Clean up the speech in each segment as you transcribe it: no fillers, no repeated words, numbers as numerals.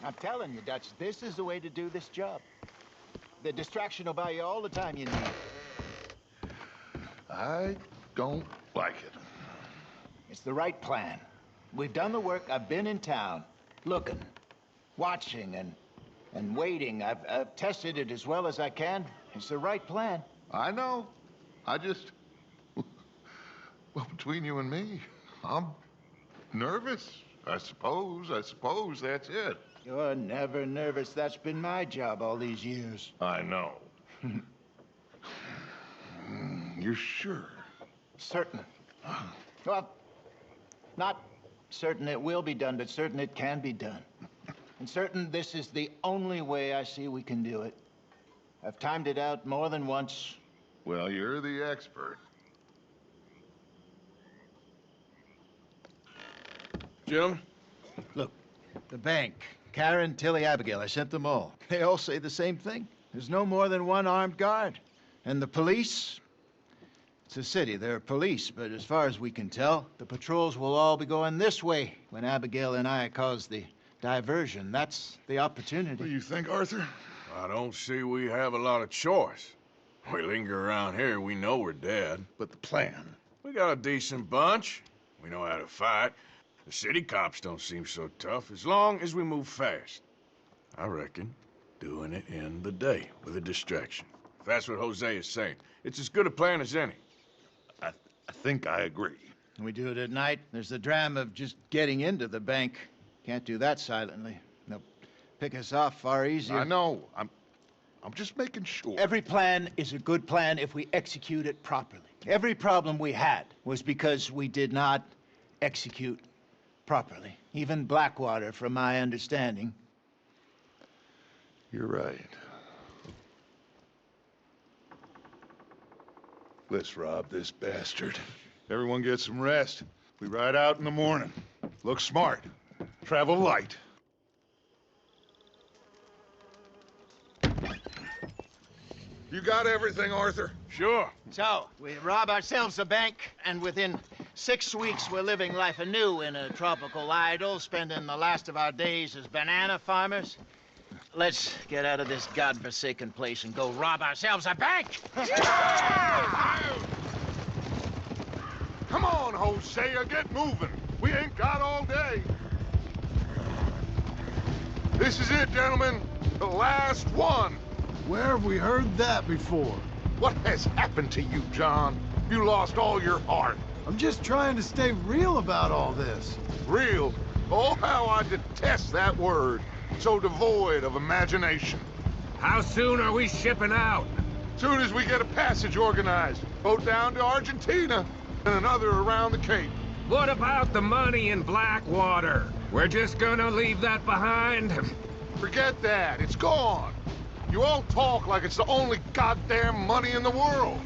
I'm telling you, Dutch, this is the way to do this job. The distraction will buy you all the time you need. I don't like it. It's the right plan. We've done the work. I've been in town, looking, watching, and waiting. I've tested it as well as I can. It's the right plan. I know. I just... Well, between you and me, I'm nervous. I suppose that's it. You're never nervous. That's been my job all these years. I know. You're sure? Certain. Well, not certain it will be done, but certain it can be done. And certain this is the only way I see we can do it. I've timed it out more than once. Well, you're the expert. Jim? Look, the bank, Karen, Tilly, Abigail, I sent them all. They all say the same thing. There's no more than one armed guard. And the police? It's a city, there are police, but as far as we can tell, the patrols will all be going this way when Abigail and I cause the diversion. That's the opportunity. What do you think, Arthur? I don't see we have a lot of choice. We linger around here, we know we're dead. But the plan? We got a decent bunch. We know how to fight. The city cops don't seem so tough as long as we move fast. I reckon doing it in the day with a distraction. If that's what Jose is saying, it's as good a plan as any. I think I agree. We do it at night. There's the drama of just getting into the bank. Can't do that silently. They'll pick us off far easier. I know. I'm just making sure. Every plan is a good plan if we execute it properly. Every problem we had was because we did not execute properly. Even Blackwater, from my understanding. You're right. Let's rob this bastard. Everyone get some rest. We ride out in the morning. Look smart. Travel light. You got everything, Arthur? Sure. So, we rob ourselves a bank, and within 6 weeks we're living life anew in a tropical idyll, spending the last of our days as banana farmers. Let's get out of this godforsaken place and go rob ourselves a bank! Come on, Hosea, get moving. We ain't got all day. This is it, gentlemen. The last one. Where have we heard that before? What has happened to you, John? You lost all your heart. I'm just trying to stay real about all this. Real? Oh, how I detest that word. So devoid of imagination. How soon are we shipping out? Soon as we get a passage organized. Boat down to Argentina and another around the Cape. What about the money in Blackwater? We're just gonna leave that behind? Forget that. It's gone. You all talk like it's the only goddamn money in the world.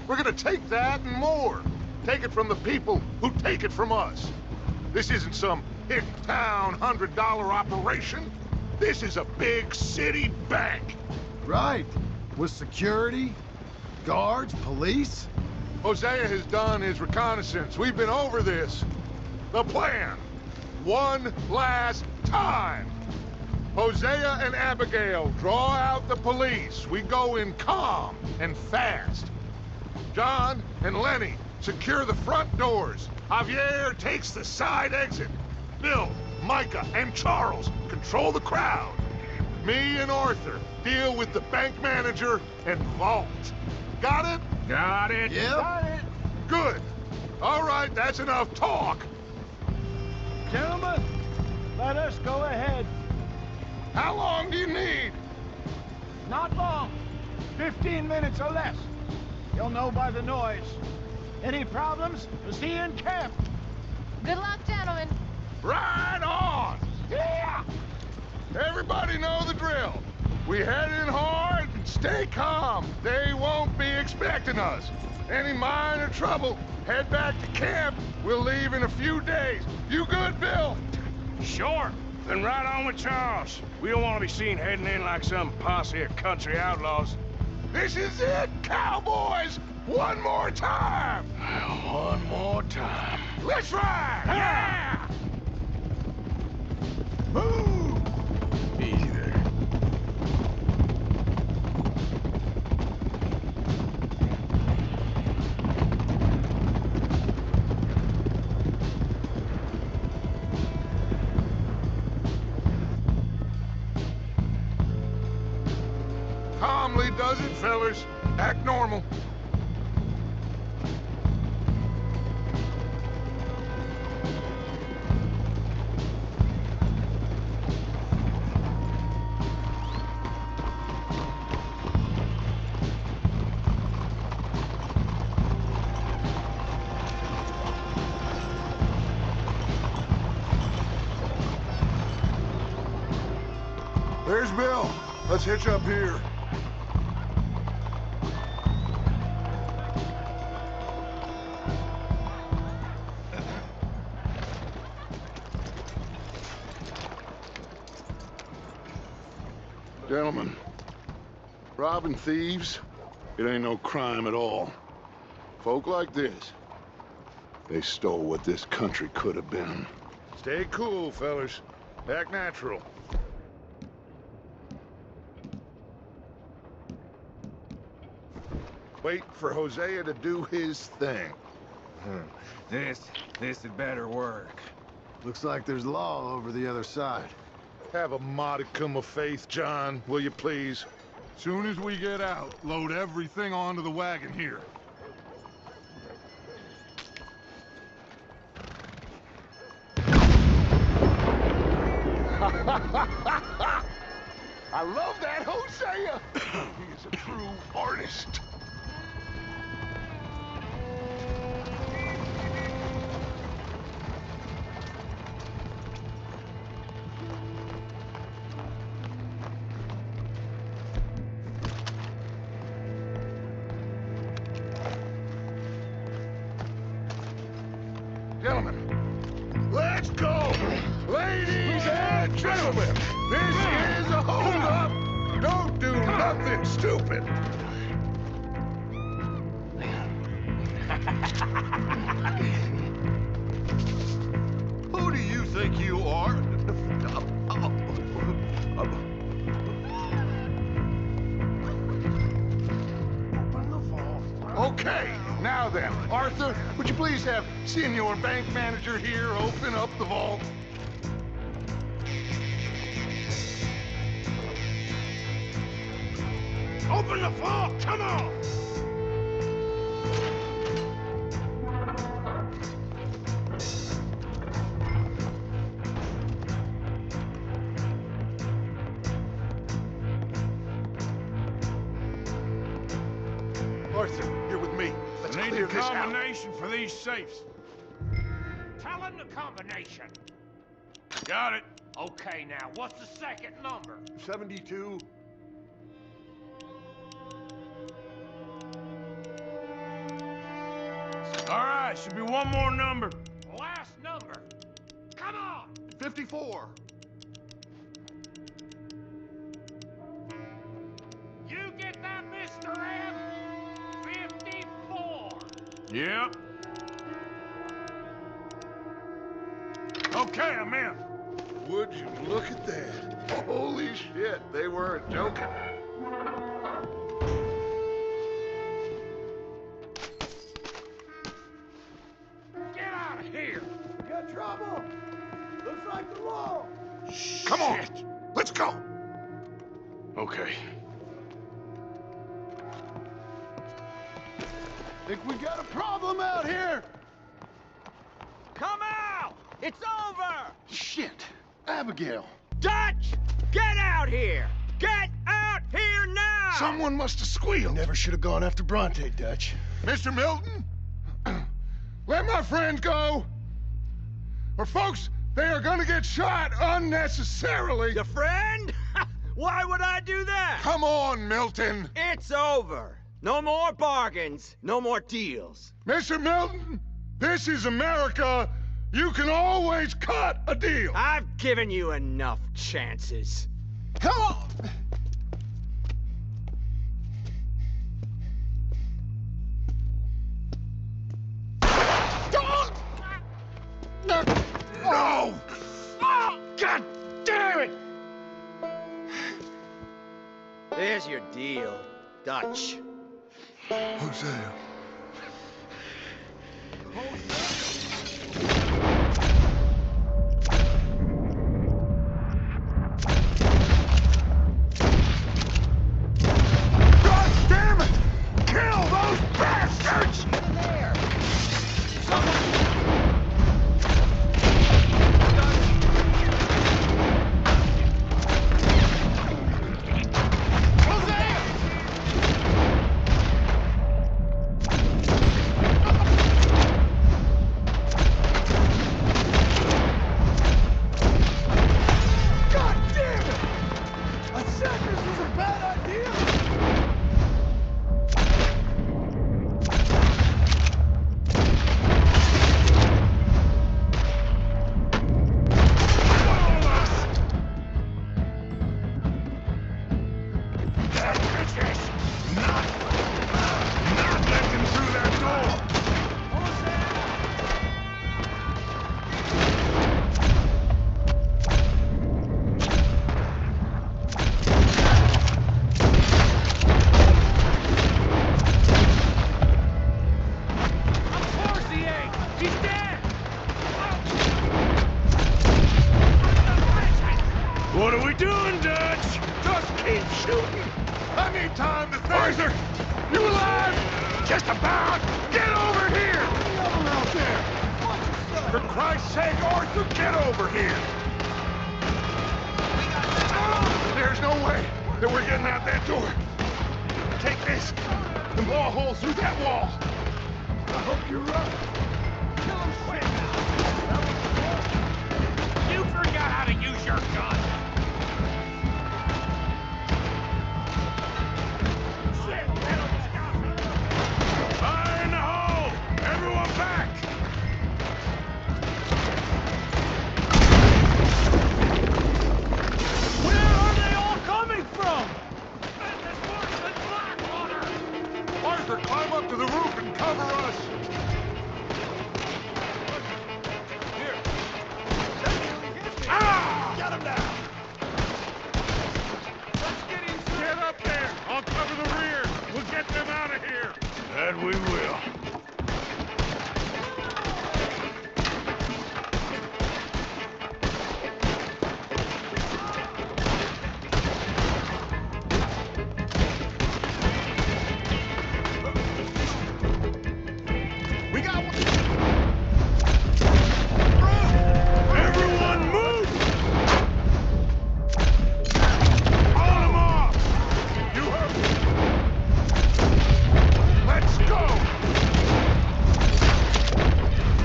We're gonna take that and more. Take it from the people who take it from us. This isn't some hick-town $100 operation. This is a big city bank. Right. With security, guards, police. Hosea has done his reconnaissance. We've been over this. The plan. One last time. Hosea and Abigail draw out the police. We go in calm and fast. John and Lenny secure the front doors. Javier takes the side exit. Bill, Micah, and Charles control the crowd. Me and Arthur deal with the bank manager and vault. Got it? Got it? Yep. Got it! Good. All right, that's enough talk. Gentlemen, let us go ahead. How long do you need? Not long. 15 minutes or less. You'll know by the noise. Any problems? You'll see you in camp. Good luck, gentlemen. Right on! Yeah! Everybody know the drill. We head in hard and stay calm. They won't be expecting us. Any minor trouble, head back to camp. We'll leave in a few days. You good, Bill? Sure. Then right on with Charles. We don't want to be seen heading in like some posse of country outlaws. This is it, cowboys! One more time! One more time. Let's ride! Yeah! Move! does it, fellas. Act normal. There's Bill. Let's hitch up here. Gentlemen, robbing thieves, it ain't no crime at all. Folk like this, they stole what this country could have been. Stay cool, fellas. Act natural. Wait for Hosea to do his thing. This had better work. Looks like there's law over the other side. Have a modicum of faith, John, will you please? Soon as we get out, load everything onto the wagon here. I love that Hosea! He is a true artist. Gentlemen, let's go! Ladies and gentlemen, this is a hold-up! Don't do nothing stupid! Who do you think you are? Okay, now then, Arthur, would you please have Senior Bank Manager here open up the vault? Open the vault! Come on! Arthur, you're with me. Let's I need clear the this out. combination for these safes. Tell him the combination. Got it. Okay, now, what's the second number? 72. All right, should be one more number. Last number. Come on! 54. You get that, Mr. M? 54. Yep. Okay, I'm in. Would you look at that? Holy shit, they weren't joking. Get out of here! Got trouble! Looks like the law! Come on, let's go. Okay. Think we got a problem out here! Come out! It's over! Shit! Abigail! Dutch! Get out here! Get out here now! Someone must have squealed. Never should have gone after Bronte, Dutch. Mr. Milton, let my friends go. Or folks, they are gonna get shot unnecessarily. Your friend? Why would I do that? Come on, Milton. It's over. No more bargains. No more deals. Mr. Milton, this is America. You can always cut a deal. I've given you enough chances. Come on! No! God damn it! There's your deal, Dutch. Hosea. What are we doing, Dutch? Just keep shooting. I need time to think. Arthur, you alive? Just about. Get over here. Out there! Watch yourself! For Christ's sake, Arthur, get over here. There's no way that we're getting out that door. Take this and blow a hole through that wall. I hope you're right. Kill him quick! You forgot how to use your gun! Fire in the hole! Everyone back! Where are they all coming from? This worse than Blackwater! Arthur, climb up to the roof and cover us. Here. Ah! Get him down. Let's get inside! Get up there. I'll cover the rear. We'll get them out of here. That we will. We got one. Everyone move! Haul them off! You heard me. Let's go.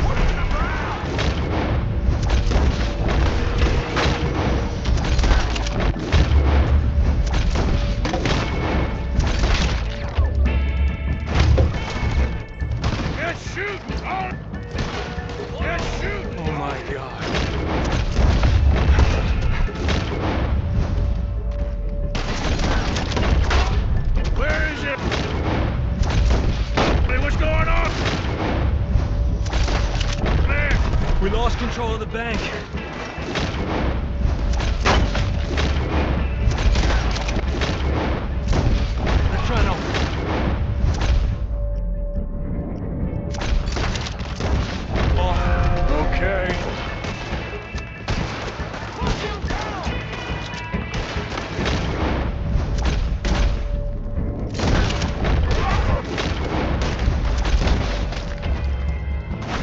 Put it in the ground. Get shooting! All... Get shooting! Oh my God. Where is it? Hey, what's going on? There! We lost control of the bank. They're trying to... Oh, Okay.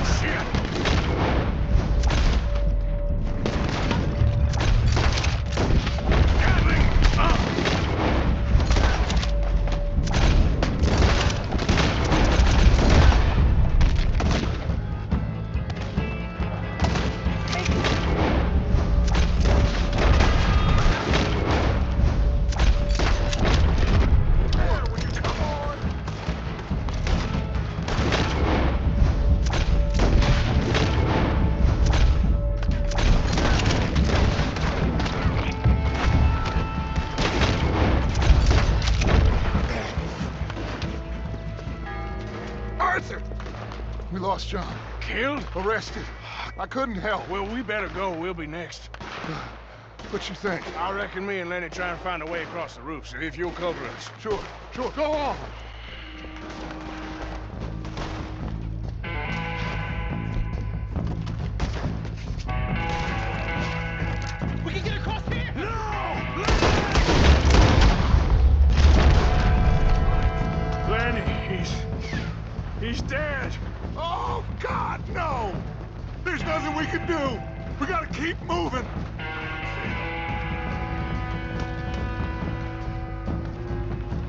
Shit! Gatling! Up! Arthur. We lost John. Killed? Arrested. I couldn't help. Well, we better go. We'll be next. What you think? I reckon me and Lenny try and find a way across the roof, so if you'll cover us. Sure. Go on. We can get across here! Lenny, he's dead. Oh, God, no! There's nothing we can do. We gotta keep moving.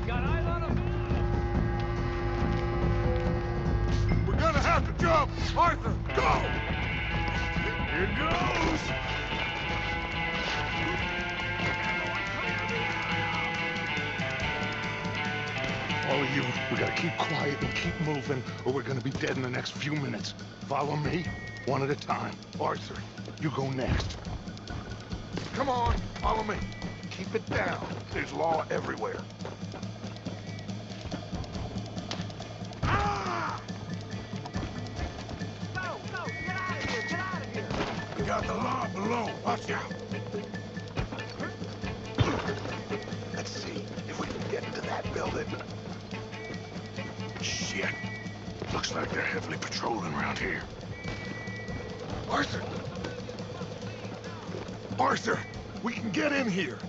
You got eyes on him? We're gonna have to jump. Arthur, go! Here goes. All of you, we gotta keep quiet and keep moving, or we're gonna be dead in the next few minutes. Follow me, one at a time. Arthur, you go next. Come on, follow me. Keep it down. There's law everywhere. Ah! Go! Get out of here! Get out of here! We got the law below. Watch out. Let's see if we can get into that building. Shit. Looks like they're heavily patrolling around here. Arthur! Arthur! We can get in here.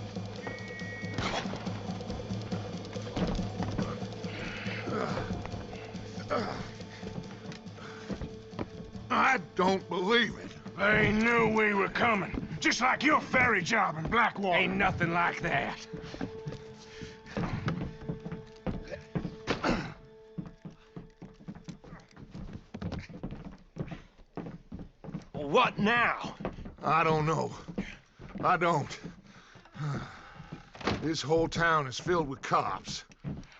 I don't believe it. They knew we were coming. Just like your ferry job in Blackwater. Ain't nothing like that. What now? I don't know. I don't. This whole town is filled with cops.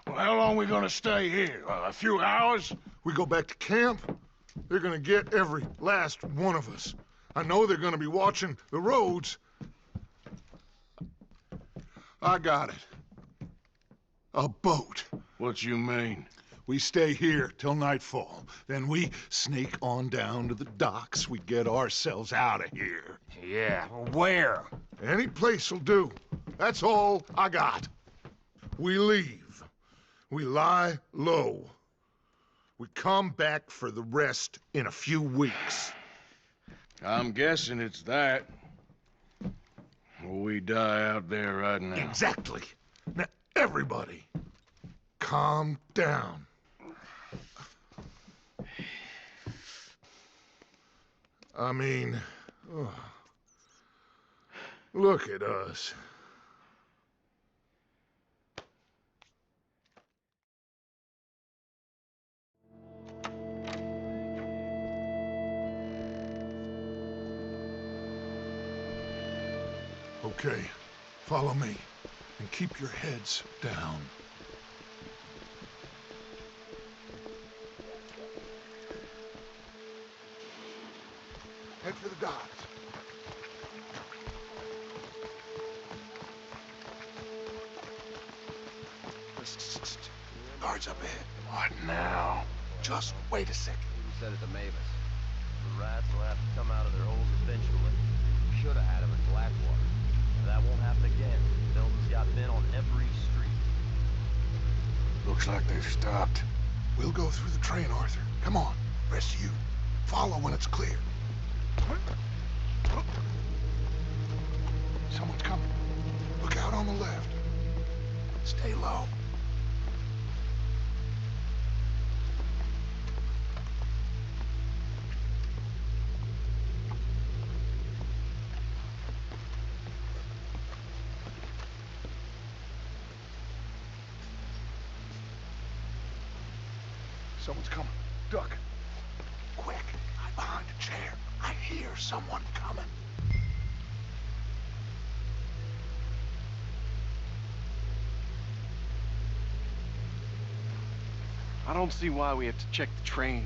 Well, how long we gonna stay here? A few hours? We go back to camp, they're gonna get every last one of us. I know they're gonna be watching the roads. I got it. A boat. What you mean? We stay here till nightfall. Then we sneak on down to the docks. We get ourselves out of here. Yeah, where? Any place will do. That's all I got. We leave. We lie low. We come back for the rest in a few weeks. I'm guessing it's that. Or we die out there right now. Exactly. Now, everybody, calm down. I mean, look at us. Okay, follow me, and keep your heads down. Head for the docks. Guards up ahead. What now? Just wait a second. We said it to Mavis. The rats will have to come out of their holes eventually. We should have had them in Blackwater. That won't happen again. Milton's got men on every street. Looks like they've stopped. We'll go through the train, Arthur. Come on, rest of you. Follow when it's clear. Someone's coming. Look out on the left. Stay low. Someone's coming. Duck. Quick, hide behind a chair. I hear someone coming. I don't see why we have to check the train.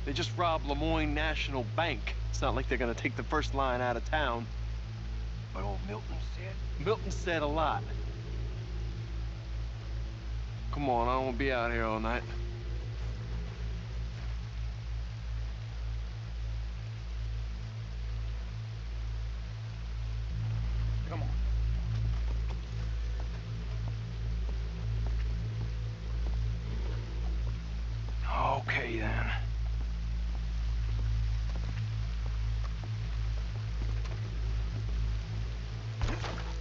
They just robbed LeMoyne National Bank. It's not like they're gonna take the first line out of town. But old Milton said. Milton said a lot. Come on, I don't wanna be out here all night. Come on. Okay, then.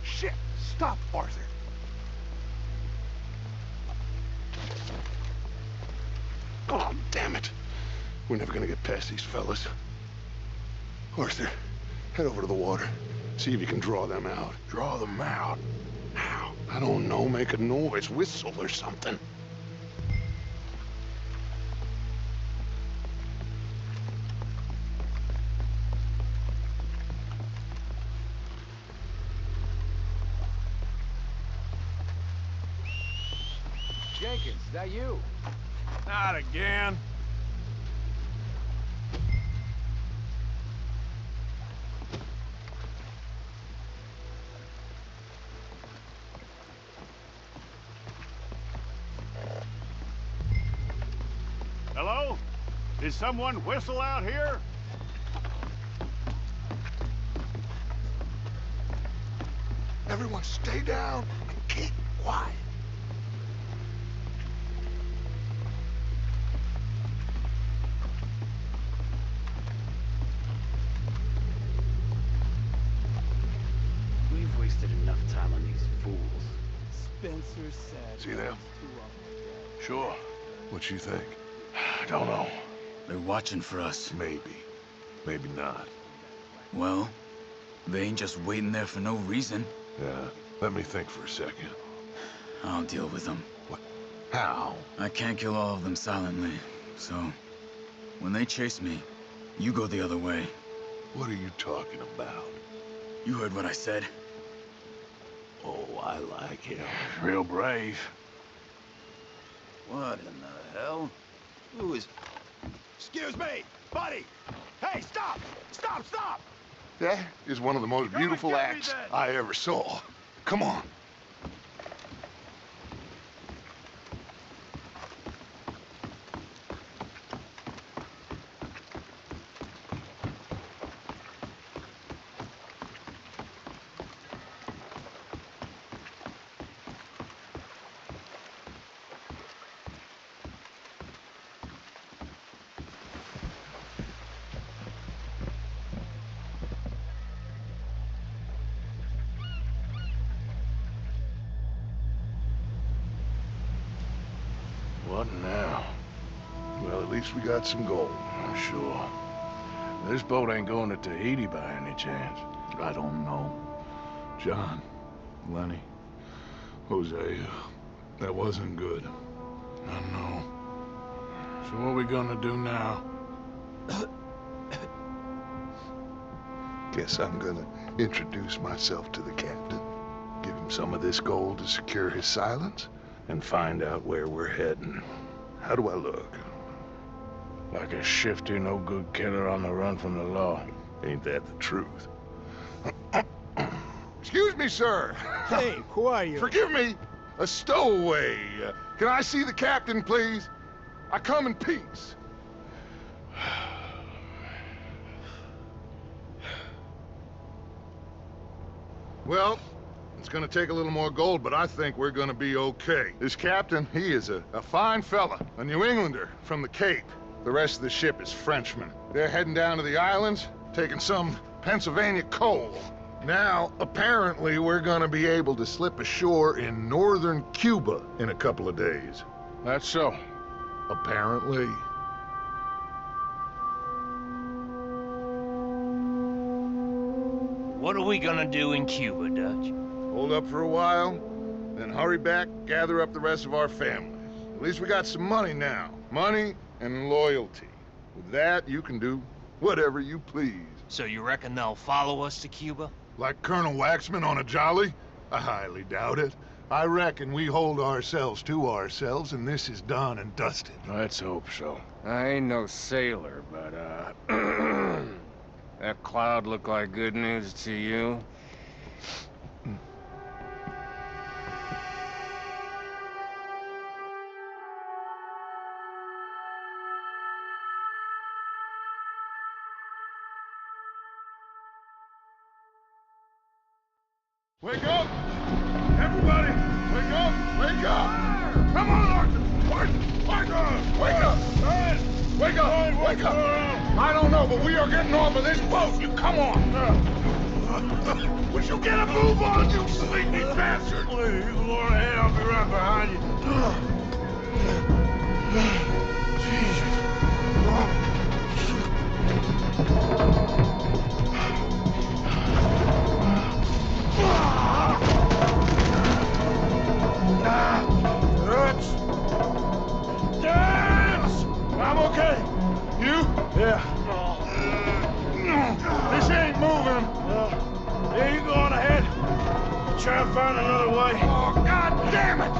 Shit! Stop, Arthur! Oh, damn it. We're never gonna get past these fellas. Arthur, head over to the water. See if you can draw them out. Draw them out? How? I don't know. Make a noise. Whistle or something. Jenkins, is that you? Not again. Hello? Did someone whistle out here? Everyone stay down and keep quiet. We've We've wasted enough time on these fools. Spencer said. See them? Sure. What you think? I don't know. They're watching for us. Maybe. Maybe not. Well, they ain't just waiting there for no reason. Yeah, let me think for a second. I'll deal with them. What? How? I can't kill all of them silently, so when they chase me, you go the other way. What are you talking about? You heard what I said. Oh, I like him. Real brave. What in the hell? Who is... Excuse me, buddy! Hey, stop! Stop, stop! That is one of the most beautiful acts I ever saw. Come on. What now? Well, at least we got some gold. Sure. This boat ain't going to Tahiti by any chance. I don't know. John, Lenny, Jose, that wasn't good. I know. So what are we gonna do now? Guess I'm gonna introduce myself to the captain. Give him some of this gold to secure his silence, and find out where we're heading. How do I look? Like a shifty, no-good killer on the run from the law. Ain't that the truth? Excuse me, sir. Hey, who are you? Forgive me, a stowaway. Can I see the captain, please? I come in peace. Well, it's gonna take a little more gold, but I think we're gonna be okay. This captain, he is a fine fella, a New Englander from the Cape. The rest of the ship is Frenchmen. They're heading down to the islands, taking some Pennsylvania coal. Now, apparently, we're gonna be able to slip ashore in northern Cuba in a couple of days. That's so. Apparently. What are we gonna do in Cuba, Dutch? Hold up for a while, then hurry back, gather up the rest of our families. At least we got some money now. Money and loyalty. With that, you can do whatever you please. So you reckon they'll follow us to Cuba? Like Colonel Waxman on a jolly? I highly doubt it. I reckon we hold ourselves to ourselves, and this is done and dusted. Let's hope so. I ain't no sailor, but, that cloud look like good news to you? Wake up! Everybody! Wake up! Wake up! Come on, Arthur! Wake up! Wake up! Wake up! Wake up! I don't know, but we are getting off of this boat. You come on! Would you get a move on, you sleepy bastard? Please, you go on ahead. I'll be right behind you. I'm okay. You? Yeah. This ain't moving. Yeah, you go on ahead. Try and find another way. Oh, God damn it!